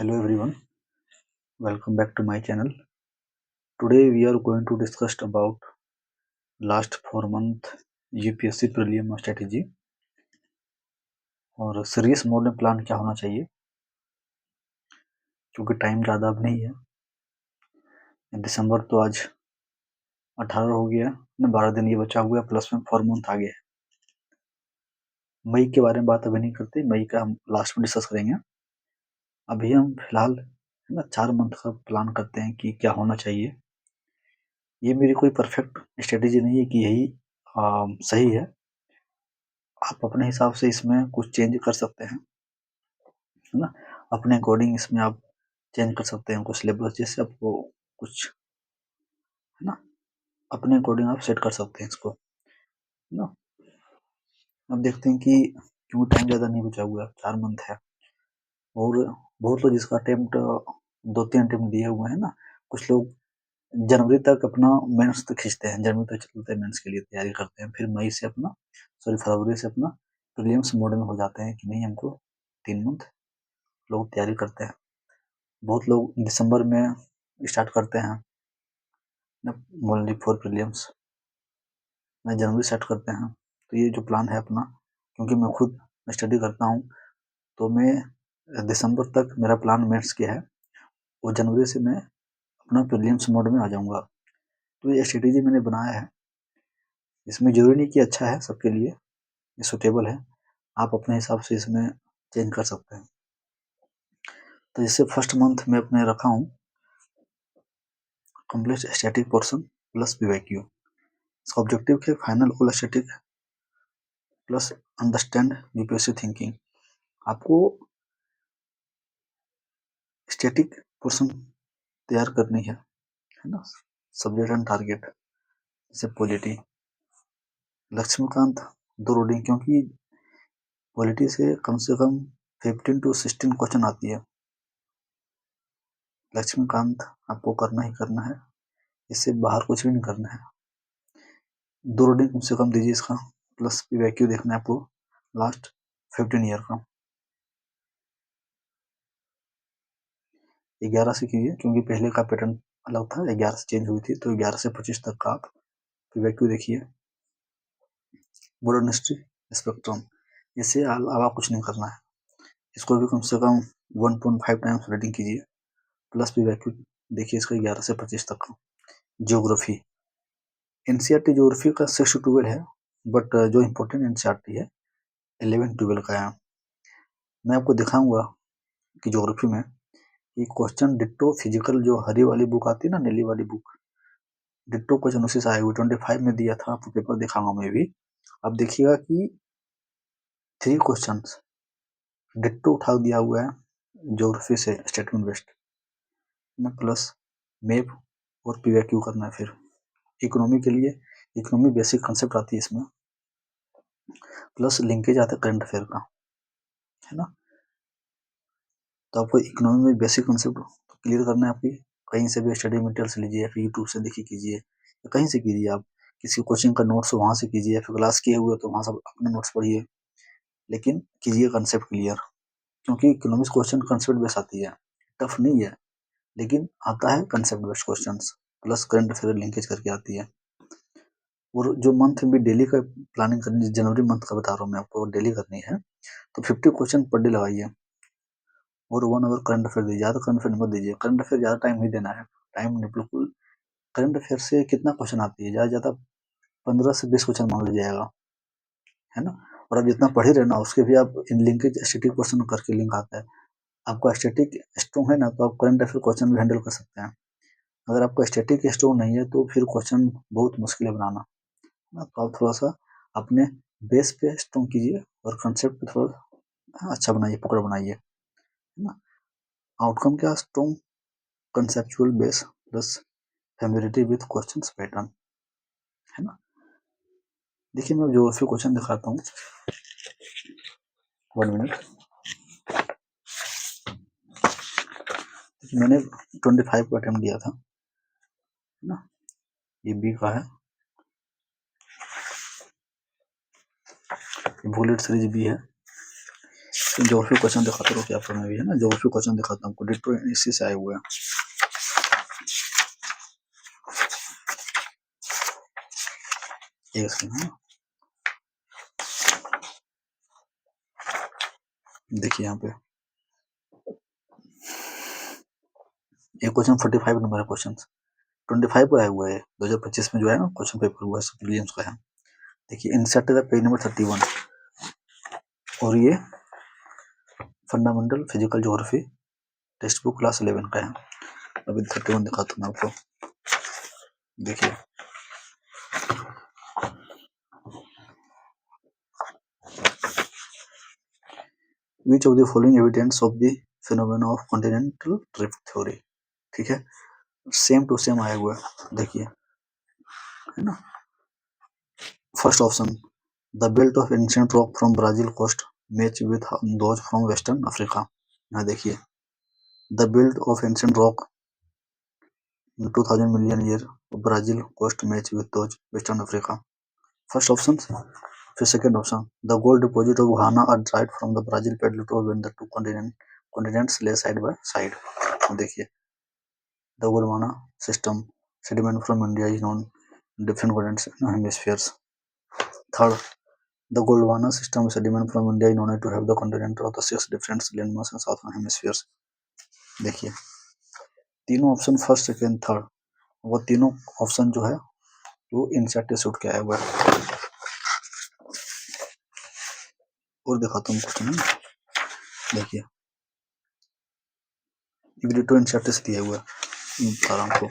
Hello everyone, welcome back to my channel. Today we are going to discuss about last 4 month UPSC prelim strategy और serious mode में plan क्या होना चाहिए क्योंकि time ज़्यादा अब नहीं है। दिसंबर तो आज 18 हो गया ना, 12 दिन ये बचा हुआ है, प्लस में 4 मंथ आ गया है। मई के बारे में बात अभी नहीं करते, मई का हम लास्ट में डिस्कस करेंगे। अभी हम फिलहाल है ना 4 मंथ का प्लान करते हैं कि क्या होना चाहिए। ये मेरी कोई परफेक्ट स्ट्रेटेजी नहीं है कि यही सही है। आप अपने हिसाब से इसमें कुछ चेंज कर सकते हैं, है ना। अपने अकॉर्डिंग इसमें आप चेंज कर सकते हैं कुछ सिलेबस, जैसे आपको कुछ है ना अपने अकॉर्डिंग आप सेट कर सकते हैं इसको, है ना। अब देखते हैं कि क्यों टाइम ज़्यादा नहीं बचा हुआ है, 4 मंथ है और बहुत लोग जिसका अटेम्प्ट 2-3 अटेम्प्ट दिए हुए हैं ना। कुछ लोग जनवरी तक अपना मेंस तक खींचते हैं, जनवरी तक चलते हैं, मेंस के लिए तैयारी करते हैं, फिर मई से अपना फरवरी से अपना प्रीलिम्स मोड में हो जाते हैं कि नहीं हमको 3 मंथ लोग तैयारी करते हैं। बहुत लोग दिसंबर में स्टार्ट करते हैं ना, ओनली फॉर प्रीलिम्स में जनवरी सेट करते हैं। तो ये जो प्लान है अपना, क्योंकि मैं खुद स्टडी करता हूँ तो मैं दिसंबर तक मेरा प्लान मेंस किया है और जनवरी से मैं अपना प्रीलिम्स मोड में आ जाऊंगा। तो ये स्ट्रेटेजी मैंने बनाया है, इसमें जरूरी नहीं कि अच्छा है सबके लिए, ये सुटेबल है, आप अपने हिसाब से इसमें चेंज कर सकते हैं। तो जैसे फर्स्ट मंथ में अपने रखा हूँ complete static portion plus PYQ. इसका ऑब्जेक्टिव है final all static plus understand UPSC thinking. आपको स्टैटिक पोर्शन तैयार करनी है ना। सब्जेक्ट एंड टारगेट जैसे पॉलिटी, लक्ष्मीकांत दो रोडिंग, क्योंकि पॉलिटी से कम 15 to 16 क्वेश्चन आती है। लक्ष्मीकांत आपको करना ही करना है, इससे बाहर कुछ भी नहीं करना है। 2 रोडिंग कम से कम दीजिए इसका, प्लस पीवाईक्यू देखना है आपको लास्ट 15 ईयर का। 11 से कीजिए क्योंकि पहले का पैटर्न अलग था, 11 से चेंज हुई थी, तो 11 से 25 तक का आप पीवाईक्यू देखिए। मॉडर्न हिस्ट्री स्पेक्ट्रम, इससे अलावा कुछ नहीं करना है, इसको भी कम से कम 1.5 टाइम्स रीडिंग कीजिए, प्लस पीवाईक्यू देखिए इसका 11 से 25 तक का। ज्योग्राफी, एनसीईआरटी ज्योग्राफी का 6 to 12 है, बट जो इम्पोर्टेंट एनसीईआरटी है 11-12 का है। मैं आपको दिखाऊंगा कि ज्योग्राफी में ये क्वेश्चन डिट्टो फिजिकल जो हरी वाली बुक आती है ना, नीली वाली बुक, डिट्टो क्वेश्चन उसी से आए हुए 25 में दिया था, आपको पेपर दिखाऊंगा मैं भी। अब देखिएगा कि 3 क्वेश्चन डिट्टो उठा दिया हुआ है ज्योग्राफी से, स्टेटमेंट बेस्ड ना, प्लस मैप और पीवाईक्यू करना है। फिर इकोनॉमी के लिए इकोनॉमी बेसिक कंसेप्ट आती है इसमें, प्लस लिंकेज आता है करंट अफेयर का, है ना। तो आपको इकोनॉमी में बेसिक कंसेप्ट क्लियर करना है आपकी, कहीं से भी स्टडी मटेरियल से लीजिए, फिर यूट्यूब से देखिए कीजिए, या कहीं से कीजिए, आप किसी कोचिंग का नोट्स वहाँ से कीजिए, फिर क्लास किए हुए तो वहाँ से अपने नोट्स पढ़िए, लेकिन कीजिए कंसेप्ट क्लियर, क्योंकि इकोनॉमिक्स क्वेश्चन कंसेप्ट बेस्ड आती है, टफ नहीं है, लेकिन आता है concept based question, plus current affair linkage करके आती है। और जो मंथ में भी डेली का प्लानिंग करनी है, जनवरी मंथ का बता रहा हूँ मैं आपको, डेली करनी है तो 50 क्वेश्चन पर डे लगाइए और 1 आवर करंट अफेयर दीजिए। ज़्यादा करंट अफेयर मत दीजिए, करंट अफेयर ज़्यादा टाइम नहीं देना है, टाइम नहीं बिल्कुल। करंट अफेयर से कितना क्वेश्चन आती है, ज़्यादा ज़्यादा 15 से 20 क्वेश्चन मान लीजिए जाएगा, है ना। और आप जितना पढ़ ही रहे ना, उसके भी आप इन लिंकेज स्टैटिक क्वेश्चन करके लिंक आता है। आपका स्टैटिक स्ट्रॉन्ग है ना, तो आप करंट अफेयर क्वेश्चन भी हैंडल कर सकते हैं। अगर आपका स्टैटिक स्ट्रॉन्ग नहीं है तो फिर क्वेश्चन बहुत मुश्किल है बनाना, है ना। तो आप थोड़ा सा अपने बेस पे स्ट्रॉन्ग कीजिए और कंसेप्ट पे थोड़ा अच्छा बनाइए, पकड़ बनाइए, है ना। आउटकम क्या, strong conceptual base plus familiarity with questions pattern, है ना। देखिए मैं ज्योग्राफी क्वेश्चन दिखाता हूँ, 1 मिनट। मैंने 25 का अटेम्प्ट दिया था, है ना, ये बी का है, बुलेट सीरीज बी है। ज्योग्राफी क्वेश्चन दिखाता हूँ, क्या पढ़ना भी है ना, ज्योग्राफी क्वेश्चन दिखाता हूँ, डिट्टो इसी से आए हुए हैं। ये इसमें देखिए यहाँ पे ये क्वेश्चन 45 नंबर है, क्वेश्चन 25 को आया हुआ है, 2025 में जो है ना क्वेश्चन पेपर हुआ है विलियम्स का है। देखिए इंसर्ट का पेज नंबर 31 और ये fundamental physical geography text book class 11 का है। अभी 31 दिखाता हूँ आपको, देखिए which of the following evidence of the phenomena of continental drift theory, ठीक है, सेम टू सेम आया हुआ है, देखिए है ना। First option, the belt of ancient rock from Brazil coast match with those from western Africa. यहाँ देखिए the belt of ancient rock 2000 million year Brazil coast match with those western Africa, first option. फिर second option, the gold deposit of Ghana are dried from the Brazil plateau when the two continents lay side by side. देखिए the Gondwana system sediment from India is non different continents and hemispheres. Third, the Gondwana system sediment from India is known to have the continent of the 6 different landmass and southern hemispheres। देखिए तीनों option first second third, वो तीनों option जो है वो INSAT suit के आया हुआ है। और दिखाता हूँ क्वेश्चन, देखिए इग्रिटो इनसेट दिया हुआ है, बता रहा हूँ आपको।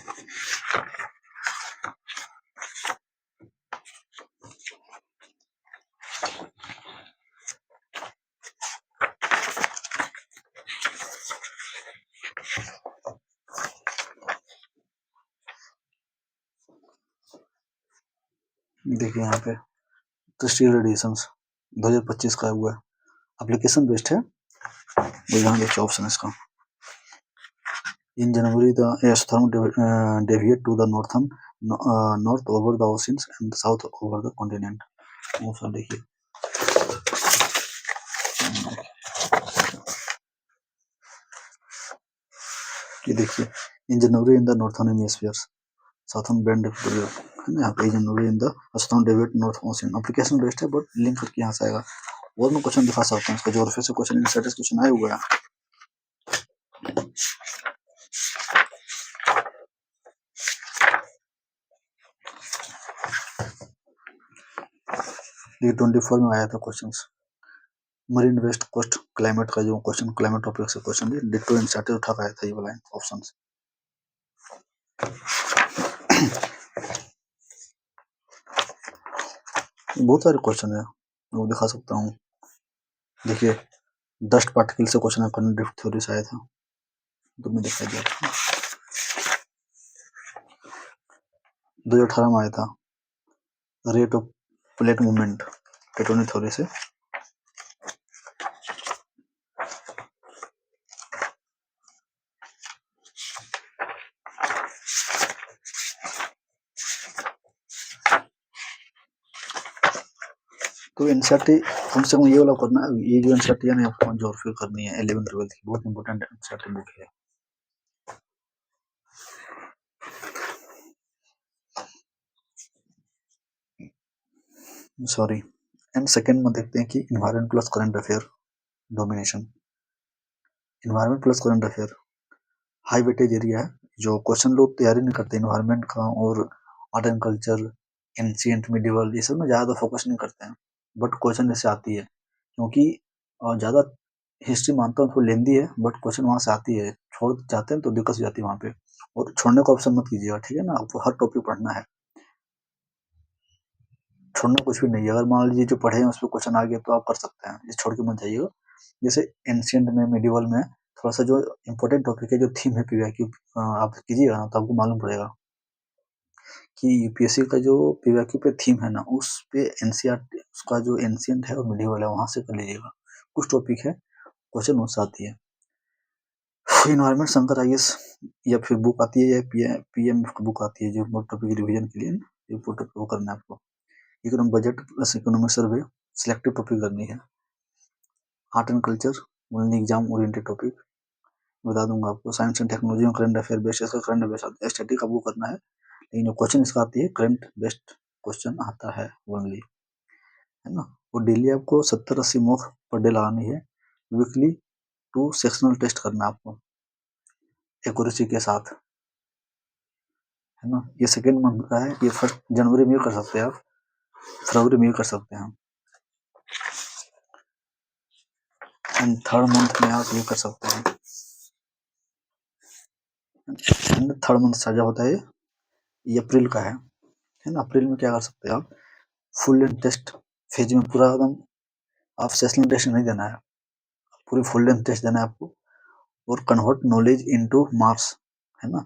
देखिए यहाँ पे टेरेस्ट्रियल रेडिएशंस 2025 का हुआ है, एप्लीकेशन बेस्ड है, वो यहाँ देखिए ऑप्शन इसका। In January, a storm deviated to the north over the oceans and south over the continent। Option देखिए ये देखिए in January in the northern hemisphere southern band है ना, यहाँ पे January in the southern deviate north ocean, application based है but link करके यहाँ से आएगा। और मैं क्वेश्चन दिखा सकता हूँ इसका, ज्योग्राफी से क्वेश्चन इंसर्ट क्वेश्चन आया हुआ है। ये 24 में आया था question, marine west coast climate का जो क्वेश्चन, क्लाइमेट टॉपिक से क्वेश्चन है, डिट्टो इंसर्ट उठा के आया था ये वाला ऑप्शन। बहुत सारे क्वेश्चन है, वो दिखा सकता हूँ। देखिए डस्ट पार्टिकल से क्वेश्चन है, ड्रिफ्ट थ्योरी से आया था, तो मैं दिखाई दिया था 2018 में आया था, rate of plate movement tectonic theory से। तो एनसीईआरटी कम से कम ये वाला करना है, ये जो एनसीईआरटी है ना आपको ज्योग्राफी करनी है 11 12 की, बहुत इंपॉर्टेंट एनसीईआरटी बुक है। सॉरी। एंड सेकंड में देखते हैं कि environment plus current affair domination. Environment plus current affair high weightage area है, जो क्वेश्चन लोग तैयारी नहीं करते एनवायरनमेंट का और art and culture ancient medieval ये सब में ज़्यादा फोकस नहीं करते हैं, बट क्वेश्चन ऐसे आती है क्योंकि ज़्यादा हिस्ट्री मानता हूँ तो लेंदी है, बट क्वेश्चन वहाँ से आती है, छोड़ जाते हैं तो दिक्कत हो जाती है वहाँ पे। और छोड़ने का ऑप्शन मत कीजिएगा, ठीक है ना, आपको हर टॉपिक पढ़ना है, छोड़ना कुछ भी नहीं है। अगर मान लीजिए जो पढ़े हैं उस पर क्वेश्चन आ गया तो आप कर सकते हैं, ये छोड़ के मत जाइएगा। जैसे एंशिएंट में मिडिवल में थोड़ा सा जो इम्पोर्टेंट टॉपिक है, जो थीम है पीवाईक्यू आप कीजिएगा ना तो आपको मालूम पड़ेगा कि यूपीएससी का जो पीवाईक्यू पे थीम है ना, उस पे एनसीईआरटी उसका जो एंशिएंट है और मिडिवल है वहां से कर लीजिएगा। कुछ टॉपिक है क्वेश्चन उससे आती है। इन्वायरमेंट शंकर आईएएस या फिर बुक आती है, या पीएम बुक आती है जो टॉपिक रिवीजन के लिए ये वो करना है आपको। Economic budget plus economic survey selective topic करनी है। Art and culture only exam oriented topic बता दूंगा आपको। साइंस एंड टेक्नोलॉजी और करंट अफेयर बेस्ड, इसका करंट अफेयर स्टैटिक आपको करना है, लेकिन जो क्वेश्चन इसका आती है करंट बेस्ड क्वेश्चन आता है ओनली, है ना। और डेली आपको 70-80 मॉक पर डे लगानी है। वीकली 2 सेक्शनल टेस्ट करना है आपको एक्यूरेसी के साथ, है ना। ये सेकेंड मंथ का है, ये 1 जनवरी में कर सकते हैं आप, फरवरी में कर सकते हैं, एंड थर्ड मंथ में आप ये कर सकते हैं। एंड थर्ड मंथ साझा होता है ये अप्रैल का है ना। अप्रैल में क्या कर सकते हैं आप, फुल लेंथ टेस्ट फेज में पूरा एकदम, आप सेशनल टेस्ट नहीं देना है, पूरी फुल लेंथ टेस्ट देना है आपको, और कन्वर्ट नॉलेज इनटू मार्क्स, है ना।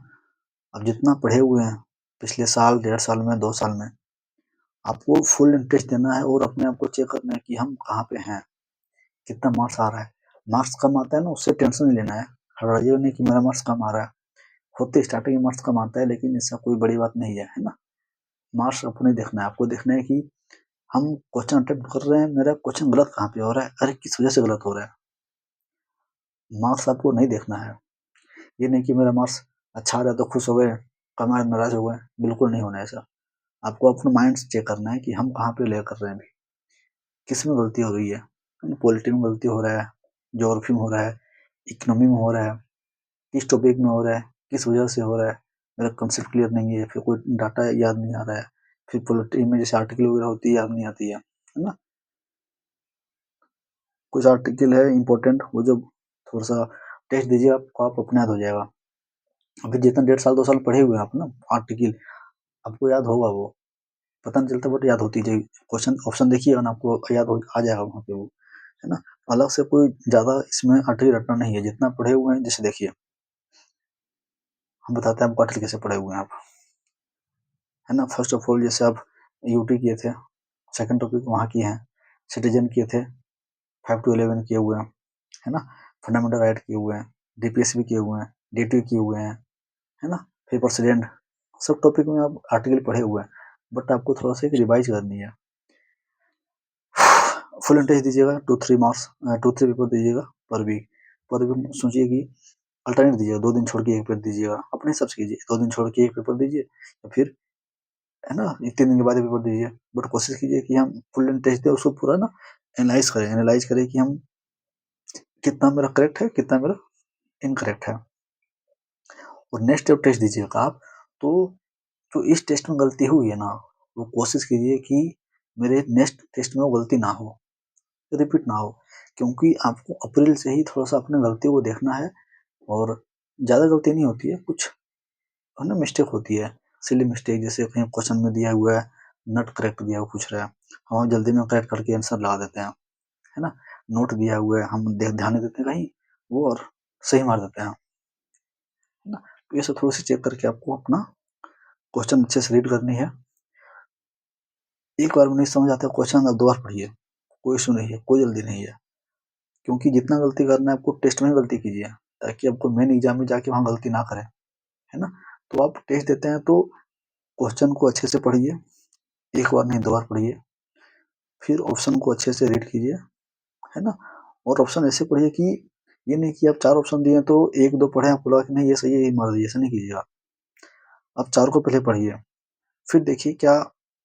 आप जितना पढ़े हुए हैं पिछले साल, 1.5 साल में, 2 साल में, आपको फुल लेंथ टेस्ट देना है और अपने आप को चेक करना है कि हम कहाँ पे हैं, कितना मार्क्स आ रहा है। मार्क्स कम आता है ना, उससे टेंशन नहीं लेना है, हड़बड़ाइए नहीं कि मेरा मार्क्स कम आ रहा है। होते स्टार्टिंग में मार्क्स कम आता है, लेकिन इसका कोई बड़ी बात नहीं है ना। मार्क्स आपको नहीं देखना है, आपको देखना है कि हम क्वेश्चन अटेम्प्ट कर रहे हैं, मेरा क्वेश्चन गलत कहाँ पे हो रहा है, अरे किस वजह से गलत हो रहा है। मार्क्स आपको नहीं देखना है, ये नहीं कि मेरा मार्क्स अच्छा आ रहा है तो खुश हो गए, कम आया नाराज हो गए, बिल्कुल नहीं होना ऐसा। आपको अपना माइंड चेक करना है कि हम कहाँ पे ले कर रहे हैं अभी, किस में गलती हो रही है। पॉलिटी में गलती हो रहा है, ज्योग्राफी में हो रहा है, इकोनॉमी में हो रहा है, किस टॉपिक में हो रहा है, किस वजह से हो रहा है, मेरा कंसेप्ट क्लियर नहीं है, फिर कोई डाटा याद नहीं आ रहा है, फिर पॉलिटी में जैसे आर्टिकल वगैरह होती है याद नहीं आती है ना। कुछ आर्टिकल है इंपॉर्टेंट, वो जब थोड़ा सा टेस्ट दीजिए आपको, आप अपने याद हो जाएगा। अभी जितना 1.5 साल 2 साल पढ़े हुए हैं आप ना आर्टिकल, आपको याद होगा, वो पता नहीं चलता बट याद होती है। क्वेश्चन ऑप्शन देखिएगा ना, आपको याद हो आ जाएगा वहाँ पे वो, है ना। अलग से कोई ज्यादा इसमें आर्टिकल रटना नहीं है, जितना पढ़े हुए हैं। जैसे देखिए हम बताते हैं आपको आर्टिकल कैसे पढ़े हुए हैं आप, है ना। फर्स्ट ऑफ ऑल जैसे आप यूटी किए थे, सेकंड टॉपिक वहाँ किए हैं, सिटीजन किए थे, 5 to 11 किए हुए हैं, है ना। फंडामेंटल राइट किए हुए हैं, डीपीएस भी किए हुए हैं, डीटी किए हुए हैं, है ना। फिर प्रेसिडेंट, सब टॉपिक में आप आर्टिकल पढ़े हुए हैं, बट आपको थोड़ा सा एक रिवाइज करनी है। फुल इंटेंस दीजिएगा, 2-3 मार्क्स, 2-3 पेपर दीजिएगा पर वीक। पर वीक सोचिए कि अल्टरनेट दीजिएगा, 2 दिन छोड़ के 1 पेपर दीजिएगा, अपने हिसाब से कीजिए। 2 दिन छोड़ के 1 पेपर दीजिए, या फिर, है ना, 3 दिन के बाद 1 पेपर दीजिए। बट कोशिश कीजिए कि हम फुल लेंथ टेस्ट दें, उसको पूरा ना एनालाइज करें कि हम कितना मेरा करेक्ट है, कितना मेरा इनकरेक्ट है। और नेक्स्ट जब टेस्ट दीजिएगा आप, तो जो इस टेस्ट में गलती हुई है ना, वो कोशिश कीजिए कि मेरे नेक्स्ट टेस्ट में वो गलती ना हो, रिपीट ना हो। क्योंकि आपको अप्रैल से ही थोड़ा सा अपने गलती को देखना है, और ज़्यादा गलती नहीं होती है, कुछ है ना मिस्टेक होती है, सिली मिस्टेक। जैसे कहीं क्वेश्चन में दिया हुआ है नॉट करेक्ट दिया हुआ पूछ रहा है, हम जल्दी में करेक्ट करके आंसर लगा देते हैं, है ना। नोट दिया हुआ है, हम ध्यान नहीं देते कहीं वो, और सही मार देते हैं, है ना। तो ये सब थोड़ी सी चेक करके आपको अपना क्वेश्चन अच्छे से रीड करनी है। एक बार में नहीं समझ आता क्वेश्चन, आप 2 बार पढ़िए, कोई इशू नहीं है, कोई जल्दी नहीं है। क्योंकि जितना गलती करना है आपको टेस्ट में गलती कीजिए, ताकि आपको मेन एग्जाम में जाके वहाँ गलती ना करें, है ना। तो आप टेस्ट देते हैं तो क्वेश्चन को अच्छे से पढ़िए, एक बार नहीं 2 बार पढ़िए, फिर ऑप्शन को अच्छे से रीड कीजिए, है ना। और ऑप्शन ऐसे पढ़िए कि ये नहीं कि आप 4 ऑप्शन दिए तो 1-2 पढ़े, आपको लगा कि नहीं ये सही है, ये मार दिए, ऐसा नहीं कीजिएगा। आप 4 को पहले पढ़िए, फिर देखिए क्या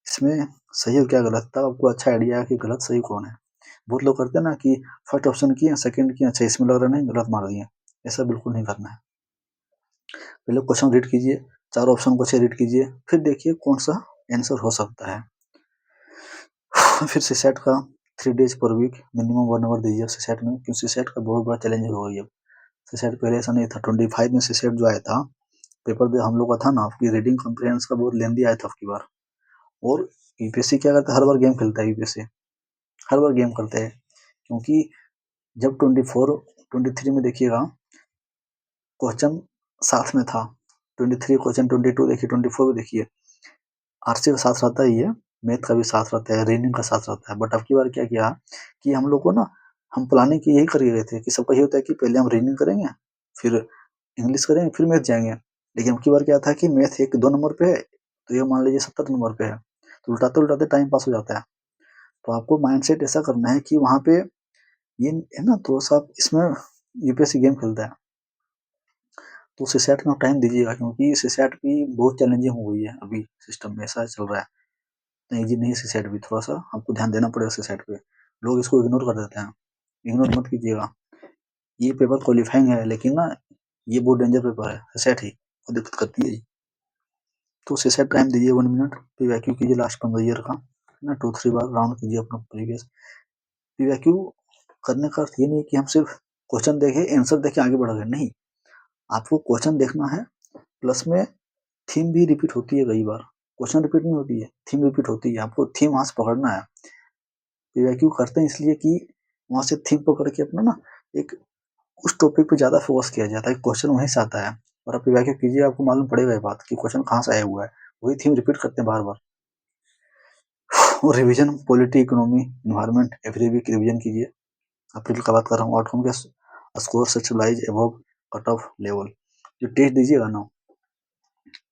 इसमें सही और क्या गलत, तब आपको अच्छा आइडिया है कि गलत सही कौन है। बहुत लोग करते हैं ना कि फर्स्ट ऑप्शन किए, सेकंड किए, अच्छा इसमें लग रहा नहीं, गलत मार दिए। ऐसा बिल्कुल नहीं करना है। पहले क्वेश्चन रीड कीजिए, 4 ऑप्शन को अच्छे रीड कीजिए, फिर देखिए कौन सा आंसर हो सकता है। फिर सीसेट का 3 days per week minimum 1 hour दीजिए सीसेट में, क्योंकि सीसेट का बहुत बड़ा चैलेंज हो गई है। सीसेट पहले ऐसा नहीं था, 25 में सीसेट जो आया था पेपर जो हम लोग का था ना, आपकी रीडिंग कॉम्प्रिहेंस का बहुत लेंदी आया था आपकी बार। और यूपीएससी क्या करता है, हर बार गेम खेलता है यूपीएससी, हर बार गेम करते हैं। क्योंकि जब 23 में देखिएगा क्वेश्चन साथ में था, 23 क्वेश्चन, 22 देखिए, 24 भी देखिए, आरसी का साथ रहता ही है, मैथ का भी साथ रहता है, रीजनिंग का साथ रहता है। बट अब की बार क्या किया कि हम लोग को ना, हम प्लानिंग की यही करके गए थे कि सबका ये होता है कि पहले हम रीजनिंग करेंगे, फिर इंग्लिश करेंगे, फिर मैथ जाएंगे। लेकिन अब की बार क्या था कि मैथ 1-2 नंबर पे है, तो ये मान लीजिए 70 नंबर पे है, तो उल्टाते उल्टाते टाइम पास हो जाता है। तो आपको माइंडसेट ऐसा करना है कि वहाँ पे ये है ना, तो सब इसमें यूपीएससी गेम खेलता है, तो सीसैट में टाइम दीजिएगा, क्योंकि सीसैट भी बहुत चैलेंजिंग हो गई है अभी, सिस्टम में ऐसा चल रहा है, इतना ईजी नहीं है सीसैट भी, थोड़ा सा आपको ध्यान देना पड़ेगा सीसैट पे, लोग इसको इग्नोर कर देते हैं, इग्नोर मत कीजिएगा, ये पेपर क्वालिफाइंग है, लेकिन ना ये बहुत डेंजर पेपर है, सीसैट ही और दिक्कत करती है। तो सीसैट टाइम दीजिए 1 मिनट, पीवाईक्यू कीजिए लास्ट 15 ईयर का, है ना, 2-3 बार राउंड कीजिए अपना प्रीवियस। पीवाईक्यू करने का अर्थ ये नहीं कि हम सिर्फ क्वेश्चन देखे, आंसर देखे आगे बढ़ गए, नहीं, आपको क्वेश्चन देखना है, प्लस में थीम भी रिपीट होती है कई बार, क्वेश्चन रिपीट नहीं होती है, थीम रिपीट होती है, आपको थीम वहां से पकड़ना है। पीवाईक्यू करते हैं इसलिए कि वहां से थीम पकड़ के अपना ना एक उस टॉपिक पे ज्यादा फोकस किया जाता है, क्वेश्चन वहीं से आता है, और आप पीवाईक्यू कीजिए, आपको मालूम पड़ेगा ये बात कि क्वेश्चन कहाँ से आया हुआ है, वही थीम रिपीट करते हैं बार बार। और revision, polity, economy, environment, every week revision कीजिए। अप्रैल का बात कर रहा हूँ, आउटकम के स्कोर सक्सेसफुलाइज एबव कट ऑफ लेवल, जो टेस्ट दीजिएगा ना,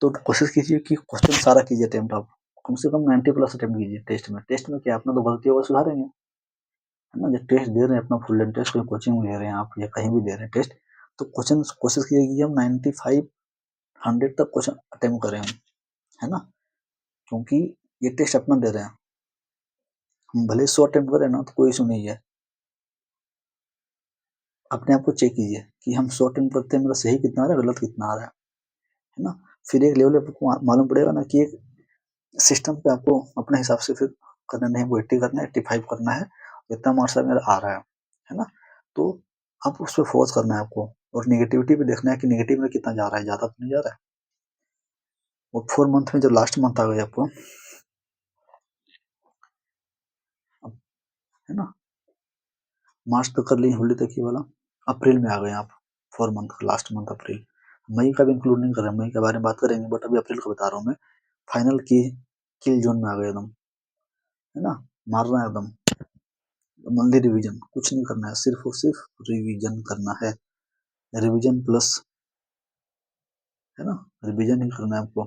तो कोशिश कीजिए कि क्वेश्चन सारा कीजिए अटेम्प्ट, आप कम से कम 90+ अटेम्प्ट कीजिए टेस्ट में। टेस्ट में क्या अपना तो गलती होगा सुधारेंगे, है ना, जब टेस्ट दे रहे हैं अपना फुल टेस्ट, कोई कोचिंग में दे रहे हैं आप या कहीं भी दे रहे हैं टेस्ट, तो क्वेश्चन कोशिश कीजिए कि हम 95-100 तक क्वेश्चन अटेम्प्ट करें हम, है ना, क्योंकि ये टेस्ट अपना दे रहे हैं, हम भले 100 अटेम्प्ट करें ना तो कोई इशू नहीं है, अपने आप को चेक कीजिए कि हम 100 अटेम्प्ट करते हैं, मेरा सही कितना आ रहा है, गलत कितना आ रहा है ना, फिर एक लेवल आपको मालूम पड़ेगा ना कि एक सिस्टम पे आपको अपने हिसाब से फिर करना नहीं, वो 80 करना है, 85 करना है, इतना मार्क्स मेरा आ रहा है ना, तो आप उस पर फोकस करना है आपको, और निगेटिविटी पे देखना है कि निगेटिव में कितना जा रहा है, ज्यादा तो नहीं जा रहा है। और 4 मंथ में जो लास्ट मंथ आ गया आपको, है ना, मार्च तक कर ली होली तक ही वाला, अप्रैल में आ गए आप, 4 मंथ का लास्ट मंथ अप्रैल, मई का भी इंक्लूड नहीं कर रहे, मई के बारे में बात करेंगे, बट अभी अप्रैल का बता रहा हूँ मैं, फाइनल की किल जोन में आ गए एकदम, है ना, मारना है एकदम, मंथली रिवीजन कुछ नहीं करना है, सिर्फ और सिर्फ रिवीजन करना है, रिवीजन प्लस, है ना, रिवीजन ही करना है आपको,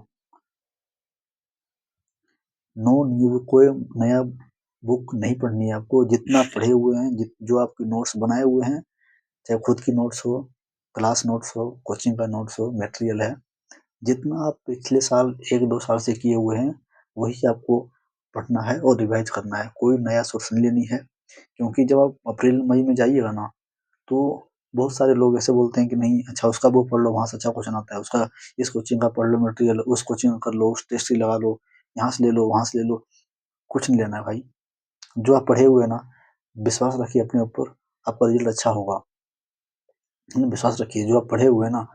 नो न्यू, कोई नया बुक नहीं पढ़नी है आपको, जितना पढ़े हुए हैं, जो आपके नोट्स बनाए हुए हैं, चाहे खुद की नोट्स हो, क्लास नोट्स हो, कोचिंग का नोट्स हो, मटेरियल है, जितना आप पिछले साल 1-2 साल से किए हुए हैं, वही आपको पढ़ना है और रिवाइज करना है, कोई नया सोर्स नहीं लेनी है, क्योंकि जब आप अप्रैल मई में जाइएगा ना, तो बहुत सारे लोग ऐसे बोलते हैं कि नहीं, अच्छा उसका बुक पढ़ लो, वहां से अच्छा क्वेश्चन आता है, उसका इस कोचिंग का पढ़ लो मटेरियल, उस कोचिंग का कर लो, उस टेस्ट ही लगा लो, यहाँ से ले लो, वहां से ले लो, कुछ नहीं लेना है भाई, जो आप पढ़े हुए ना, विश्वास रखिए अपने ऊपर, आपका रिजल्ट अच्छा होगा, विश्वास रखिए, जो आप पढ़े हुए ना,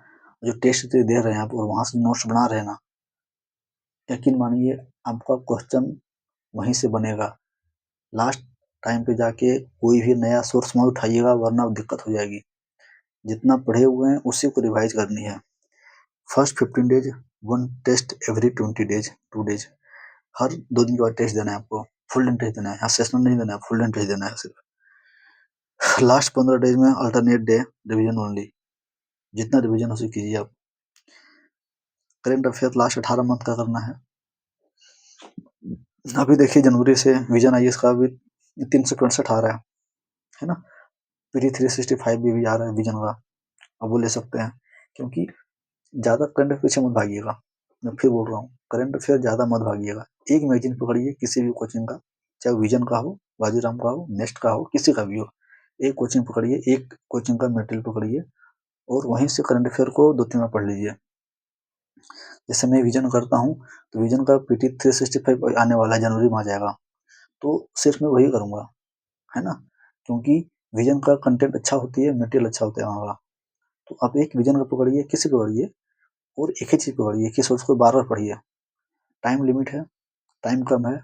जो टेस्ट दे रहे हैं आप और वहां से नोट्स बना रहे हैं ना, यकीन मानिए आपका क्वेश्चन वहीं से बनेगा, लास्ट टाइम पे जाके कोई भी नया सोर्स मत उठाइएगा, वरना दिक्कत हो जाएगी, जितना पढ़े हुए हैं उसी को रिवाइज करनी है, first 15 days 1 test every 20 days 2 days, हर 2 दिन के बाद टेस्ट देना है आपको, फुल दिन टेस्ट देना है, असेसमेंट नहीं देना है, फुल दिन टेस्ट देना है सिर्फ, लास्ट 15 डेज में अल्टरनेट डे रिवीजन ओनली, जितना रिवीजन हो सके कीजिए आप, करेंट अफेयर लास्ट 18 मंथ का करना है, अभी देखिए जनवरी से विजन आईएएस का भी 365 आ रहा है ना, पीडी 365 भी आ रहा है विजन का, अब वो ले सकते हैं, क्योंकि ज्यादा करंट अफेयर पीछे मत भागिएगा, मैं फिर बोल रहा हूँ, करंट अफेयर ज्यादा मत भागिएगा, एक मैगजीन पकड़िए किसी भी कोचिंग का, चाहे विजन का हो, बाजीराम का हो, नेक्स्ट का हो, किसी का भी हो, एक कोचिंग पकड़िए, एक कोचिंग का मटेरियल पकड़िए, और वहीं से करंट अफेयर को 2-3 बार पढ़ लीजिए, जैसे मैं विजन करता हूँ, तो विजन का पीटी 365 आने वाला है, जनवरी में आ जाएगा, तो सिर्फ मैं वही करूंगा, है ना, क्योंकि विजन का कंटेंट अच्छा होती है, मटेरियल अच्छा होता है वहाँ का, तो आप एक विजन का पकड़िए, किसी को पढ़िए, और एक ही चीज पकड़िए, किसी उसको बार बार पढ़िए, टाइम लिमिट है, टाइम कम है,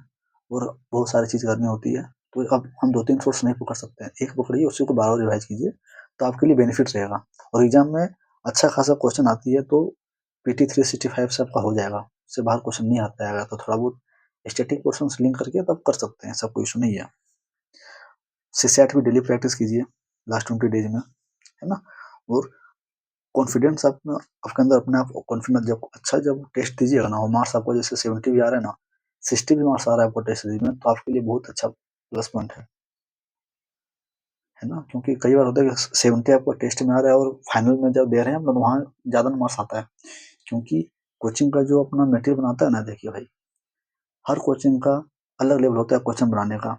और बहुत सारी चीज करनी होती है, तो अब हम 2-3 सोर्स नहीं पकड़ सकते हैं, एक पकड़िए, उसी को बार बार रिवाइज कीजिए, तो आपके लिए बेनिफिट रहेगा, और एग्जाम में अच्छा खासा क्वेश्चन आती है, तो पीटी 365 से आपका हो जाएगा, उससे बाहर क्वेश्चन नहीं आता है, तो थोड़ा बहुत स्टैटिक क्वेश्चन लिंक करके तब कर सकते हैं, सब कोई इशू नहीं है, सीसैट भी डेली प्रैक्टिस कीजिए लास्ट 20 डेज में, है ना, और कॉन्फिडेंस आप आपके अंदर, अपने आप कॉन्फिडेंस, जब अच्छा जब टेस्ट दीजिएगा ना, और मार्क्स आपको जैसे 70 भी आ रहा है ना, 60 भी मार्क्स आ रहा है आपको टेस्ट में, तो आपके लिए बहुत अच्छा प्लस पॉइंट है है ना, क्योंकि कई बार होता है कि 70 आपको टेस्ट में आ रहा है और फाइनल में जब दे रहे हैं हम, तो वहाँ ज़्यादा मार्क्स आता है, क्योंकि कोचिंग का जो अपना मटेरियल बनाता है ना, देखिए भाई, हर कोचिंग का अलग लेवल होता है क्वेश्चन बनाने का।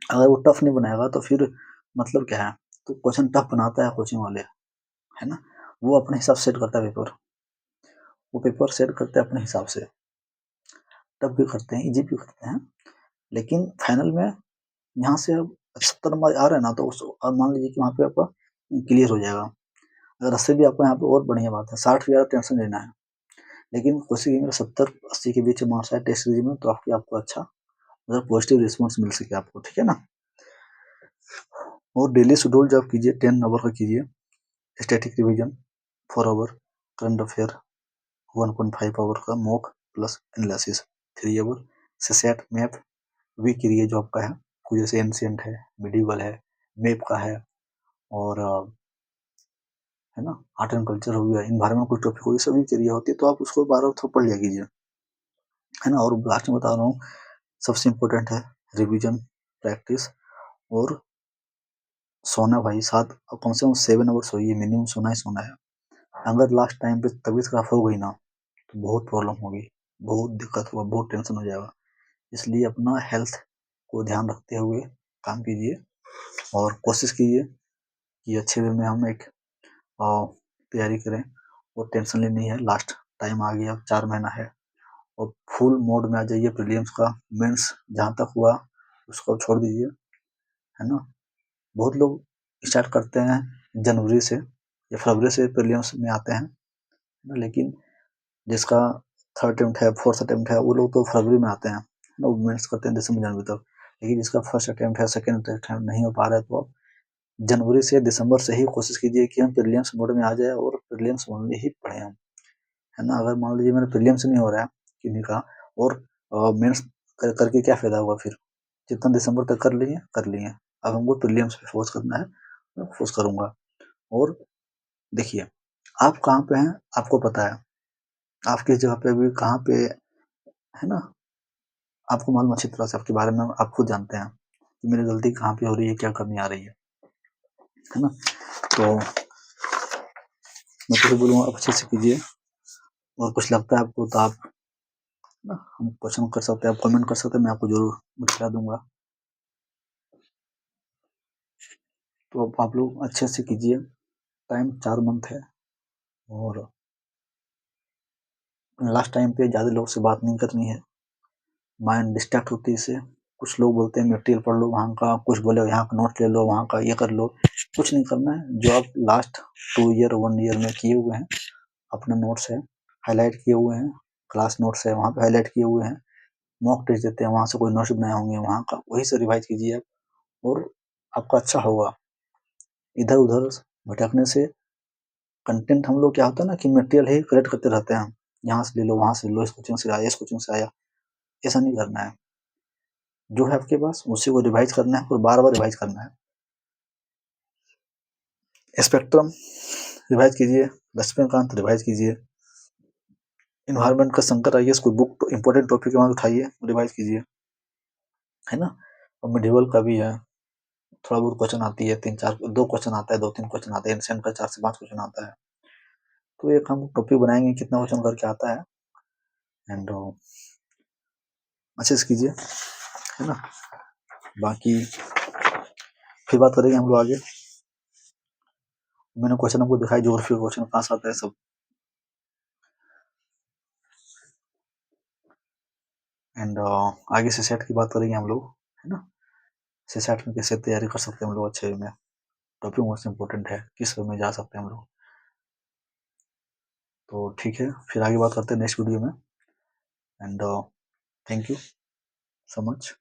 अगर वो टफ नहीं बनाएगा तो फिर मतलब क्या है, तो क्वेश्चन टफ बनाता है कोचिंग वाले, है ना, वो अपने हिसाब से सेट करता है पेपर, वो पेपर सेट करते हैं अपने हिसाब से, टफ भी करते हैं, इजी भी करते हैं, लेकिन फाइनल में यहाँ से अब 70 नंबर आ रहे हैं ना, तो अब मान लीजिए कि वहाँ पे आपका क्लियर हो जाएगा। अगर 80 भी आपको यहाँ पे और बढ़िया बात है, 60 भी टेंशन लेना है, लेकिन कोशिश में 70-80 के बीच मार्क्स आए टेस्ट सीरीज में, तो आपको अच्छा मतलब पॉजिटिव रिस्पॉन्स मिल सके आपको, ठीक है ना। और डेली शेड्यूल जब कीजिए 10 आवर का कीजिए, static revision 4 hour, current affair 1.5 hour का mock plus analysis 3 hour, CSAT map week के लिए जो आपका है, कुछ जैसे एंशिएंट है, मिडिवल है, मैप का है, और है ना, आर्ट एंड कल्चर हो गया, इन्वायरमेंट कोई टॉपिक हो, ये सभी के लिए होती है, तो आप उसको 12 थोड़ा पढ़ लिया कीजिए, है ना। और लास्ट में बता रहा हूँ, सबसे इम्पोर्टेंट है रिवीजन, प्रैक्टिस और सोना भाई, साथ कम से कम 7 आवर सोइए, मिनिमम सोना ही सोना है। अगर लास्ट टाइम पे तबीयत खराब हो गई ना, तो बहुत प्रॉब्लम होगी, बहुत दिक्कत होगा, बहुत टेंशन हो जाएगा, इसलिए अपना हेल्थ को ध्यान रखते हुए काम कीजिए और कोशिश कीजिए कि अच्छे वे में हम एक तैयारी करें, और टेंशन लेनी है, लास्ट टाइम आ गया, 4 महीना है, और फुल मोड में आ जाइए, प्रीलिम्स का मेंस जहाँ तक हुआ उसको छोड़ दीजिए, है ना। बहुत लोग स्टार्ट करते हैं जनवरी से या फरवरी से प्रीलिम्स में आते हैं, लेकिन जिसका थर्ड अटेम्प्ट है, फोर्थ अटेम्प्ट है, वो लोग तो फरवरी में आते हैं ना, वो मेंस करते हैं दिसंबर जनवरी तक, लेकिन जिसका फर्स्ट अटेम्प्ट है, सेकंड अटेम्प्ट नहीं हो पा रहा है, तो आप जनवरी से दिसंबर से ही कोशिश कीजिए कि हम प्रीलिम्स मोड में आ जाए और प्रीलिम्स ओनली ही पढ़ें हम, है ना। अगर मान लीजिए मेरा प्रीलिम्स नहीं हो रहा है किन्हीं का, और मेंस करके क्या फायदा हुआ फिर, जितना दिसंबर तक कर लिए, अब हमको प्रीलिम्स पे फोकस करना है, मैं फोकस करूंगा। और देखिए, आप कहाँ पे हैं आपको पता है, आप किस जगह पे अभी कहाँ पे, है ना, आपको मालूम अच्छी तरह से, आपके बारे में आप खुद जानते हैं कि मेरी गलती कहाँ पे हो रही है, क्या कमी आ रही है ना। तो मैं तो बोलूँगा आप अच्छे से कीजिए, और कुछ लगता है आपको तो आप ना हम क्वेश्चन कर सकते हैं, आप कमेंट कर सकते हैं, मैं आपको जरूर बता दूंगा। तो आप लोग अच्छे से कीजिए, टाइम 4 मंथ है, और लास्ट टाइम पे ज़्यादा लोग से बात नहीं करनी है, माइंड डिस्ट्रैक्ट होती है इससे। कुछ लोग बोलते हैं मटेरियल पढ़ लो वहाँ का, कुछ बोले यहाँ का नोट ले लो, वहाँ का ये कर लो, कुछ नहीं करना है, जो आप लास्ट 2 ईयर 1 ईयर में किए हुए हैं, अपना नोट्स है हाईलाइट किए हुए हैं, क्लास नोट्स है वहाँ पे हाईलाइट किए हुए हैं, मॉक टेस्ट देते हैं वहाँ से कोई नोट्स बनाए होंगे वहाँ का, वही से रिवाइज कीजिए आप, और आपका अच्छा होगा। इधर उधर भटकने से कंटेंट, हम लोग क्या होता है ना कि मटेरियल ही कलेक्ट करते रहते हैं, यहाँ से ले लो, वहाँ से ले लो, इस कोचिंग से आया, इस कोचिंग से आया, ऐसा नहीं करना है। जो है आपके पास उसी को रिवाइज करना है और बार बार रिवाइज करना है। स्पेक्ट्रम रिवाइज कीजिए, लक्ष्मीकांत रिवाइज कीजिए, इन्वायरमेंट का शंकर आइएस कोई बुक इंपॉर्टेंट टॉपिक के वहाँ उठाइए, रिवाइज कीजिए, है ना। और मिडिवल का भी है, थोड़ा बहुत क्वेश्चन आती है, 3-4 2 क्वेश्चन आता है, 2-3 क्वेश्चन आते हैं, एंशिएंट का 4 से 5 क्वेश्चन आता है, तो एक हम टॉपिक बनाएंगे कितना क्वेश्चन करके आता है, एंड अच्छे से कीजिए, है ना। बाकी फिर बात करेंगे हम लोग आगे। मैंने क्वेश्चन आपको दिखाई, ज्योग्राफी क्वेश्चन कहाँ से आता है सब, एंड आगे से सेट की बात करेंगे हम लोग, है ना। सेट में कैसे तैयारी कर सकते हैं हम लोग अच्छे में, टॉपिक मोस्ट इम्पोर्टेंट है, किस वे में जा सकते हैं हम लोग। तो ठीक है, फिर आगे बात करते हैं नेक्स्ट वीडियो में, and thank you so much.